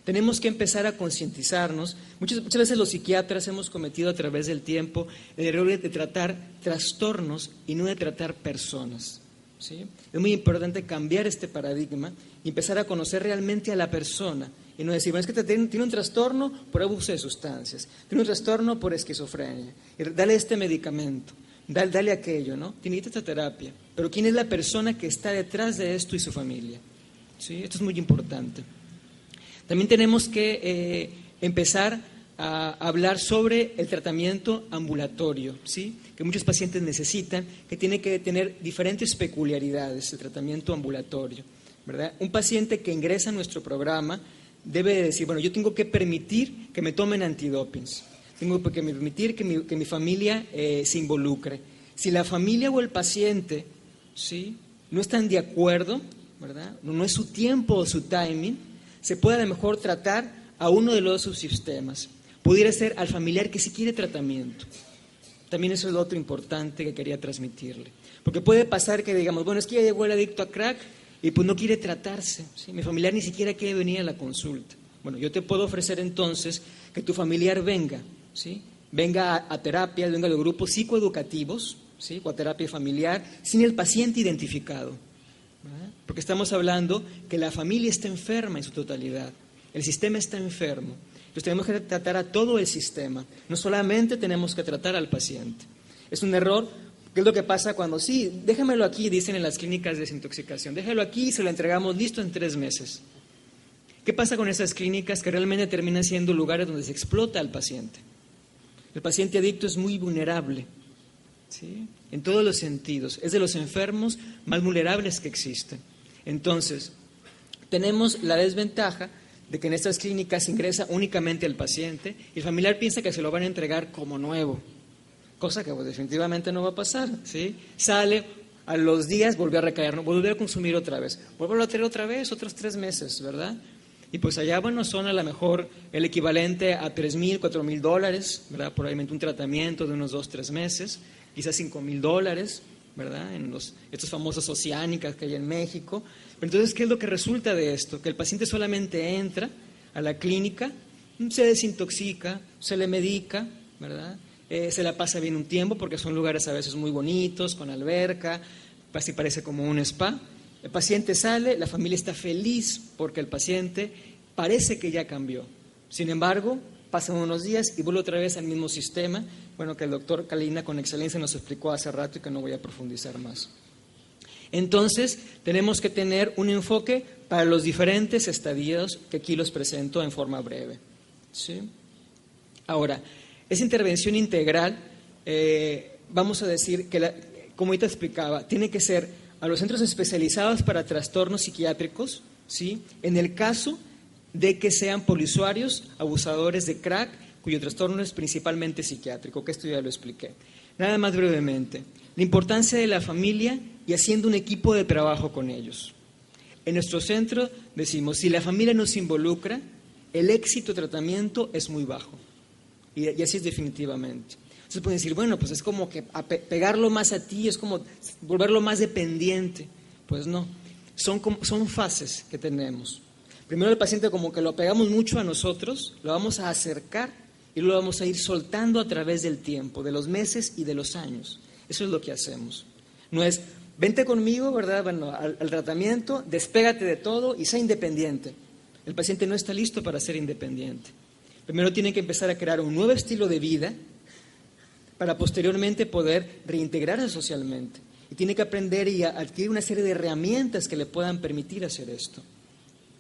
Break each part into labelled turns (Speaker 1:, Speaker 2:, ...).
Speaker 1: Tenemos que empezar a concientizarnos. Muchas veces los psiquiatras hemos cometido a través del tiempo el error de tratar trastornos y no de tratar personas, ¿sí? Es muy importante cambiar este paradigma y empezar a conocer realmente a la persona y no decir, bueno, es que tiene un trastorno por abuso de sustancias, tiene un trastorno por esquizofrenia, dale este medicamento, dale aquello, ¿no? Tiene esta terapia. Pero ¿quién es la persona que está detrás de esto y su familia? ¿Sí? Esto es muy importante. También tenemos que empezar a hablar sobre el tratamiento ambulatorio, ¿sí? Que muchos pacientes necesitan, que tiene que tener diferentes peculiaridades el tratamiento ambulatorio, ¿verdad? Un paciente que ingresa a nuestro programa debe de decir, bueno, yo tengo que permitir que me tomen antidopings, tengo que permitir que mi familia se involucre. Si la familia o el paciente, ¿sí?, no están de acuerdo, ¿verdad?, no es su tiempo o su timing, se puede a lo mejor tratar a uno de los subsistemas. Pudiera ser al familiar que sí quiere tratamiento. También eso es lo otro importante que quería transmitirle. Porque puede pasar que digamos, bueno, es que ya llegó el adicto a crack y pues no quiere tratarse, ¿sí? Mi familiar ni siquiera quiere venir a la consulta. Bueno, yo te puedo ofrecer entonces que tu familiar venga, ¿sí? Venga a terapia, venga a los grupos psicoeducativos, ¿sí?, o a terapia familiar, sin el paciente identificado, ¿verdad? Porque estamos hablando que la familia está enferma en su totalidad, el sistema está enfermo. Entonces tenemos que tratar a todo el sistema, no solamente tenemos que tratar al paciente. Es un error, ¿qué es lo que pasa cuando sí, déjamelo aquí, dicen en las clínicas de desintoxicación, déjalo aquí y se lo entregamos listo en 3 meses? ¿Qué pasa con esas clínicas que realmente terminan siendo lugares donde se explota al paciente? El paciente adicto es muy vulnerable, ¿sí?, en todos los sentidos, es de los enfermos más vulnerables que existen. Entonces, tenemos la desventaja de que en estas clínicas ingresa únicamente el paciente y el familiar piensa que se lo van a entregar como nuevo, cosa que pues, definitivamente no va a pasar, ¿sí? Sale, a los días volvió a recaer, ¿no?, volvió a consumir otra vez, vuelve a tener otra vez, otros 3 meses, ¿verdad? Y pues allá, bueno, son a lo mejor el equivalente a $3,000, $4,000, ¿verdad? Probablemente un tratamiento de unos 2-3 meses, quizás $5,000, ¿verdad? En estos famosos oceánicas que hay en México. Pero entonces, ¿qué es lo que resulta de esto? Que el paciente solamente entra a la clínica, se desintoxica, se le medica, ¿verdad? Se la pasa bien un tiempo porque son lugares a veces muy bonitos, con alberca, así parece como un spa. El paciente sale, la familia está feliz porque el paciente parece que ya cambió. Sin embargo, pasan unos días y vuelve otra vez al mismo sistema, bueno, que el doctor Calina con excelencia nos explicó hace rato y que no voy a profundizar más. Entonces, tenemos que tener un enfoque para los diferentes estadios que aquí los presento en forma breve, ¿sí? Ahora, esa intervención integral, vamos a decir que, como ahorita explicaba, tiene que ser a los centros especializados para trastornos psiquiátricos, ¿sí?, en el caso de que sean polisuarios, abusadores de crack, cuyo trastorno es principalmente psiquiátrico, que esto ya lo expliqué. Nada más brevemente, la importancia de la familia y haciendo un equipo de trabajo con ellos. En nuestro centro decimos, si la familia no se involucra, el éxito de tratamiento es muy bajo, y así es definitivamente. Entonces pueden decir, bueno, pues es como que pegarlo más a ti, es como volverlo más dependiente. Pues no, son fases que tenemos. Primero el paciente como que lo pegamos mucho a nosotros, lo vamos a acercar y lo vamos a ir soltando a través del tiempo, de los meses y de los años. Eso es lo que hacemos. No es, vente conmigo, ¿verdad? Bueno, al tratamiento, despégate de todo y sé independiente. El paciente no está listo para ser independiente. Primero tiene que empezar a crear un nuevo estilo de vida para posteriormente poder reintegrarse socialmente. Y tiene que aprender y adquirir una serie de herramientas que le puedan permitir hacer esto.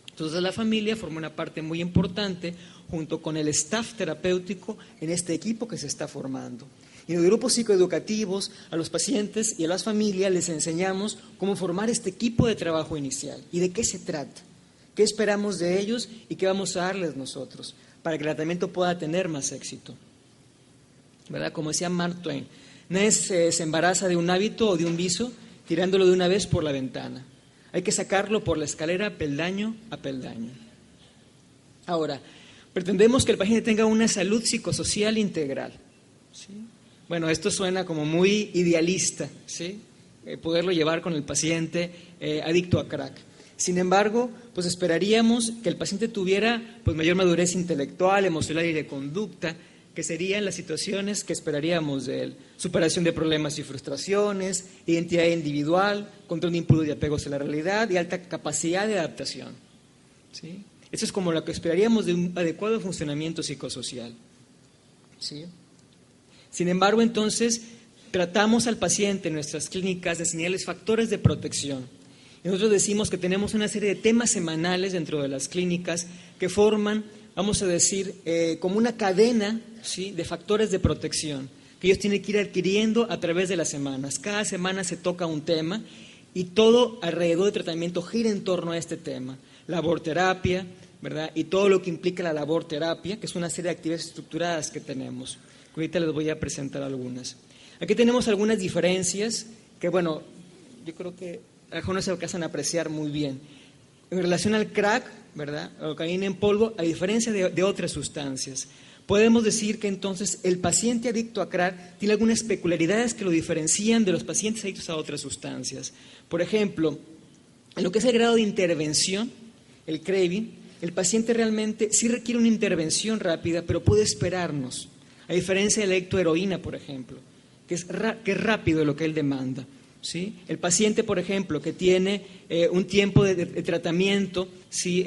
Speaker 1: Entonces la familia forma una parte muy importante junto con el staff terapéutico en este equipo que se está formando. Y en los grupos psicoeducativos, a los pacientes y a las familias les enseñamos cómo formar este equipo de trabajo inicial y de qué se trata, qué esperamos de ellos y qué vamos a darles nosotros para que el tratamiento pueda tener más éxito, ¿verdad? Como decía Mark Twain, nadie se embaraza de un hábito o de un vicio tirándolo de una vez por la ventana. Hay que sacarlo por la escalera peldaño a peldaño. Ahora, pretendemos que el paciente tenga una salud psicosocial integral, ¿sí? Bueno, esto suena como muy idealista, ¿sí? Poderlo llevar con el paciente adicto a crack. Sin embargo, pues esperaríamos que el paciente tuviera pues mayor madurez intelectual, emocional y de conducta, que serían las situaciones que esperaríamos de él. Superación de problemas y frustraciones, identidad individual, control de impulsos y apegos a la realidad y alta capacidad de adaptación. ¿Sí? Eso es como lo que esperaríamos de un adecuado funcionamiento psicosocial. ¿Sí? Sin embargo, entonces, tratamos al paciente en nuestras clínicas de señalarles factores de protección. Y nosotros decimos que tenemos una serie de temas semanales dentro de las clínicas que forman, vamos a decir, como una cadena, ¿sí?, de factores de protección que ellos tienen que ir adquiriendo a través de las semanas. Cada semana se toca un tema y todo alrededor del tratamiento gira en torno a este tema. Laborterapia, ¿verdad? Y todo lo que implica la laborterapia, que es una serie de actividades estructuradas que tenemos. Ahorita les voy a presentar algunas. Aquí tenemos algunas diferencias que, bueno, yo creo que a lo mejor no se alcanzan a apreciar muy bien. En relación al crack, ¿verdad?, la cocaína en polvo, a diferencia de otras sustancias, podemos decir que entonces el paciente adicto a crack tiene algunas peculiaridades que lo diferencian de los pacientes adictos a otras sustancias. Por ejemplo, en lo que es el grado de intervención, el craving, el paciente realmente sí requiere una intervención rápida, pero puede esperarnos, a diferencia del adicto a heroína, por ejemplo, que es rápido lo que él demanda. ¿Sí? El paciente, por ejemplo, que tiene un tiempo de tratamiento, ¿sí?,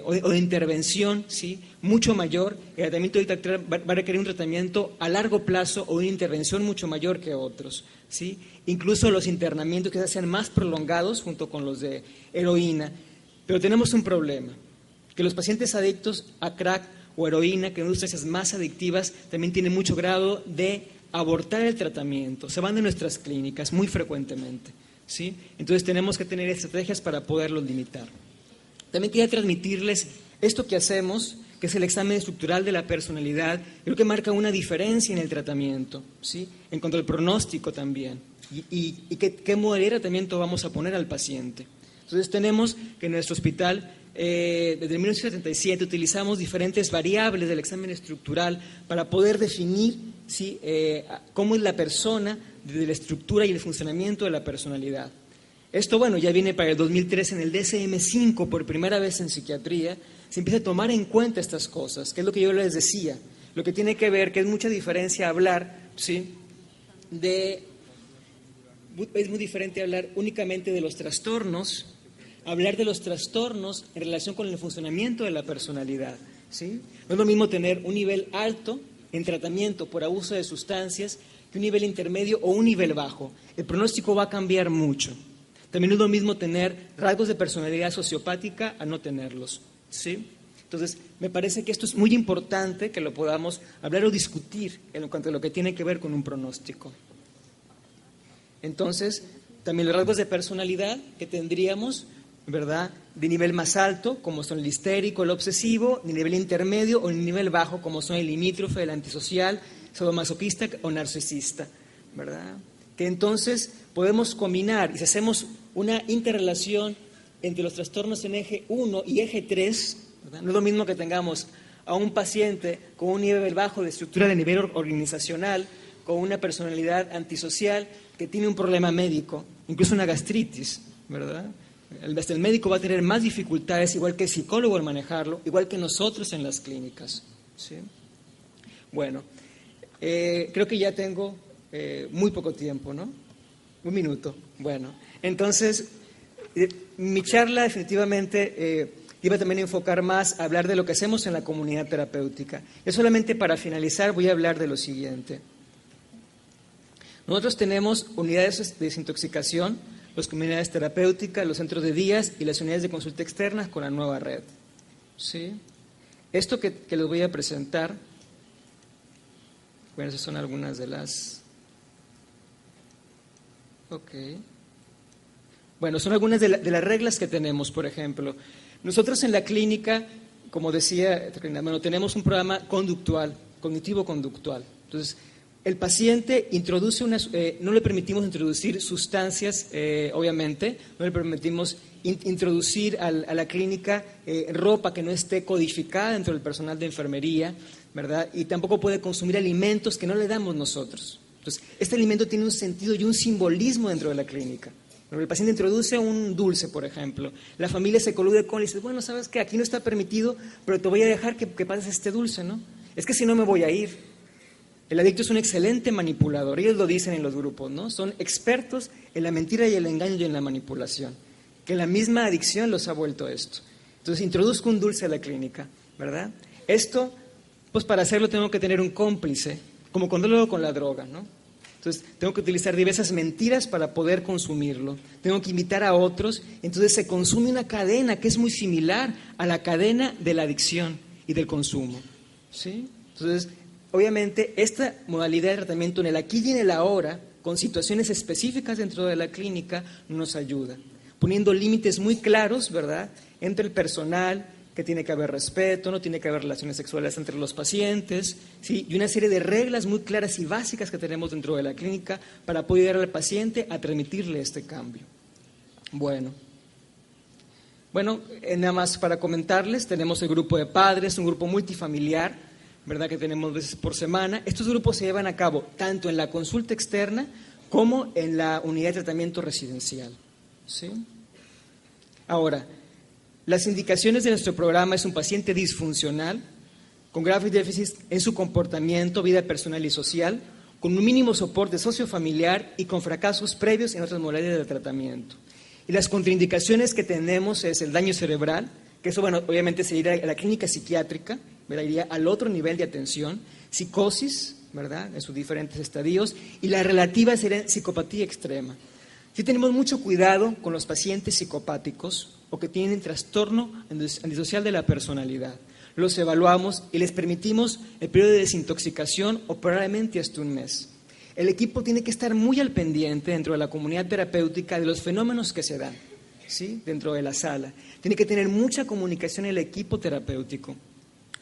Speaker 1: o de intervención, ¿sí?, mucho mayor, el tratamiento va a requerir un tratamiento a largo plazo o una intervención mucho mayor que otros. ¿Sí? Incluso los internamientos que se hacen más prolongados junto con los de heroína. Pero tenemos un problema, que los pacientes adictos a crack o heroína, que son sustancias más adictivas, también tienen mucho grado de abortar el tratamiento, se van de nuestras clínicas muy frecuentemente, ¿sí? Entonces tenemos que tener estrategias para poderlos limitar. También quería transmitirles esto que hacemos, que es el examen estructural de la personalidad. Creo que marca una diferencia en el tratamiento, ¿sí?, en cuanto al pronóstico también, y qué modalidad de tratamiento vamos a poner al paciente. Entonces tenemos que en nuestro hospital, desde 1977, utilizamos diferentes variables del examen estructural para poder definir, ¿sí?, cómo es la persona, desde la estructura y el funcionamiento de la personalidad. Esto, bueno, ya viene para el 2003 en el DSM-5, por primera vez en psiquiatría, se empieza a tomar en cuenta estas cosas, que es lo que yo les decía, lo que tiene que ver, que es mucha diferencia hablar, ¿sí?, es muy diferente hablar únicamente de los trastornos, hablar de los trastornos en relación con el funcionamiento de la personalidad, ¿sí? No es lo mismo tener un nivel alto en tratamiento por abuso de sustancias que un nivel intermedio o un nivel bajo. El pronóstico va a cambiar mucho. También es lo mismo tener rasgos de personalidad sociopática a no tenerlos, ¿sí? Entonces, me parece que esto es muy importante que lo podamos hablar o discutir en cuanto a lo que tiene que ver con un pronóstico. Entonces, también los rasgos de personalidad que tendríamos, ¿verdad?, de nivel más alto, como son el histérico, el obsesivo, de nivel intermedio o el nivel bajo, como son el limítrofe, el antisocial, sadomasoquista o narcisista, ¿verdad? Que entonces podemos combinar, y si hacemos una interrelación entre los trastornos en eje 1 y eje 3, ¿verdad?, no es lo mismo que tengamos a un paciente con un nivel bajo de estructura de nivel organizacional, con una personalidad antisocial, que tiene un problema médico, incluso una gastritis, ¿verdad? El médico va a tener más dificultades, igual que el psicólogo al manejarlo, igual que nosotros en las clínicas, ¿sí? Bueno, creo que ya tengo muy poco tiempo, ¿no? 1 minuto. Bueno, entonces, mi charla definitivamente iba también a enfocar más a hablar de lo que hacemos en la comunidad terapéutica. Y solamente para finalizar voy a hablar de lo siguiente. Nosotros tenemos unidades de desintoxicación, las comunidades terapéuticas, los centros de días y las unidades de consulta externas con la nueva red, ¿sí? Esto que les voy a presentar, bueno, esas son algunas de las... Ok. Bueno, son algunas de las reglas que tenemos, por ejemplo. Nosotros en la clínica, como decía, bueno, tenemos un programa conductual, cognitivo-conductual. Entonces, el paciente introduce no le permitimos introducir sustancias, obviamente, no le permitimos introducir a la clínica ropa que no esté codificada dentro del personal de enfermería, ¿verdad? Y tampoco puede consumir alimentos que no le damos nosotros. Entonces, este alimento tiene un sentido y un simbolismo dentro de la clínica, El paciente introduce un dulce, por ejemplo. La familia se colude con él y dice, bueno, ¿sabes qué? Aquí no está permitido, pero te voy a dejar que pases este dulce, ¿no? Es que si no me voy a ir. El adicto es un excelente manipulador. Ellos lo dicen en los grupos, ¿no? Son expertos en la mentira y el engaño y en la manipulación. Que la misma adicción los ha vuelto esto. Entonces, introduzco un dulce a la clínica, ¿verdad? Esto, pues para hacerlo tengo que tener un cómplice, como cuando lo hago con la droga, ¿no? Entonces, tengo que utilizar diversas mentiras para poder consumirlo. Tengo que invitar a otros. Entonces, se consume una cadena que es muy similar a la cadena de la adicción y del consumo, ¿sí? Entonces, obviamente, esta modalidad de tratamiento en el aquí y en el ahora, con situaciones específicas dentro de la clínica, nos ayuda. Poniendo límites muy claros, ¿verdad?, entre el personal, que tiene que haber respeto, no tiene que haber relaciones sexuales entre los pacientes, ¿sí? Y una serie de reglas muy claras y básicas que tenemos dentro de la clínica para poder ayudar al paciente a transmitirle este cambio. Bueno, nada más para comentarles, tenemos el grupo de padres, un grupo multifamiliar, ¿verdad?, que tenemos veces por semana. Estos grupos se llevan a cabo tanto en la consulta externa como en la unidad de tratamiento residencial, ¿sí? Ahora, las indicaciones de nuestro programa es un paciente disfuncional, con graves déficits en su comportamiento, vida personal y social, con un mínimo soporte sociofamiliar y con fracasos previos en otras modalidades de tratamiento. Y las contraindicaciones que tenemos es el daño cerebral, que eso, bueno, obviamente se irá a la clínica psiquiátrica, ¿verdad?, iría al otro nivel de atención, psicosis, ¿verdad?, en sus diferentes estadios, y la relativa sería psicopatía extrema. Sí tenemos mucho cuidado con los pacientes psicopáticos o que tienen trastorno antisocial de la personalidad. Los evaluamos y les permitimos el periodo de desintoxicación o probablemente hasta un mes. El equipo tiene que estar muy al pendiente dentro de la comunidad terapéutica de los fenómenos que se dan, ¿sí?, dentro de la sala. Tiene que tener mucha comunicación el equipo terapéutico.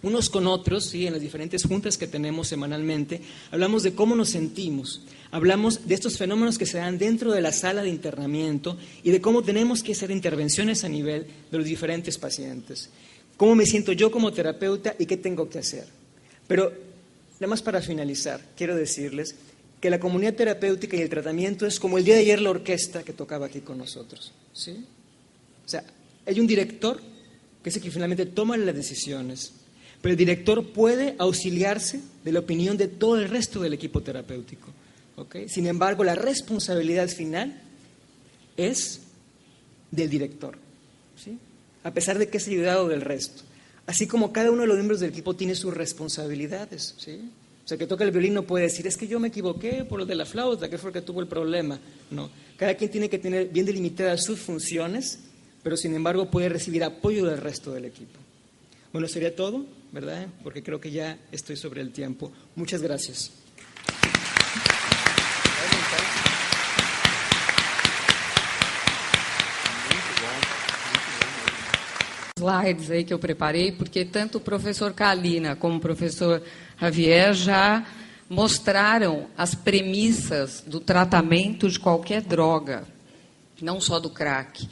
Speaker 1: Unos con otros, ¿sí?, en las diferentes juntas que tenemos semanalmente, hablamos de cómo nos sentimos, hablamos de estos fenómenos que se dan dentro de la sala de internamiento y de cómo tenemos que hacer intervenciones a nivel de los diferentes pacientes. Cómo me siento yo como terapeuta y qué tengo que hacer. Pero, nada más para finalizar, quiero decirles que la comunidad terapéutica y el tratamiento es como el día de ayer la orquesta que tocaba aquí con nosotros, ¿sí? O sea, hay un director que es el que finalmente toma las decisiones, pero el director puede auxiliarse de la opinión de todo el resto del equipo terapéutico, ¿okay? Sin embargo, la responsabilidad final es del director, ¿sí?, a pesar de que es ayudado del resto. Así como cada uno de los miembros del equipo tiene sus responsabilidades, ¿sí? O sea, que toca el violín no puede decir, es que yo me equivoqué por lo de la flauta, que fue el que tuvo el problema. No, cada quien tiene que tener bien delimitadas sus funciones, pero sin embargo puede recibir apoyo del resto del equipo. Bueno, sería todo, ¿verdad? Porque creo que ya estoy sobre el tiempo. Muchas gracias.
Speaker 2: Slides aí que eu preparei, porque tanto o professor Kalina como o professor Javier já mostraram as premissas do tratamento de qualquer droga, não só do crack.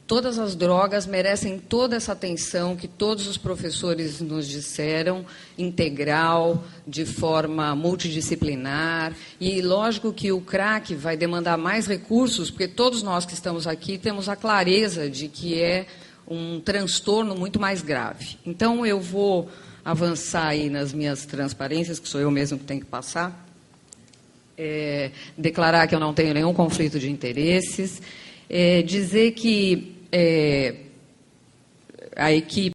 Speaker 2: Todas as drogas merecem toda essa atenção que todos os professores nos disseram, integral, de forma multidisciplinar. E lógico que o crack vai demandar mais recursos, porque todos nós que estamos aqui temos a clareza de que é um transtorno muito mais grave. Então, eu vou avançar aí nas minhas transparências, que sou eu mesmo que tenho que passar, declarar que eu não tenho nenhum conflito de interesses, dizer que a equipe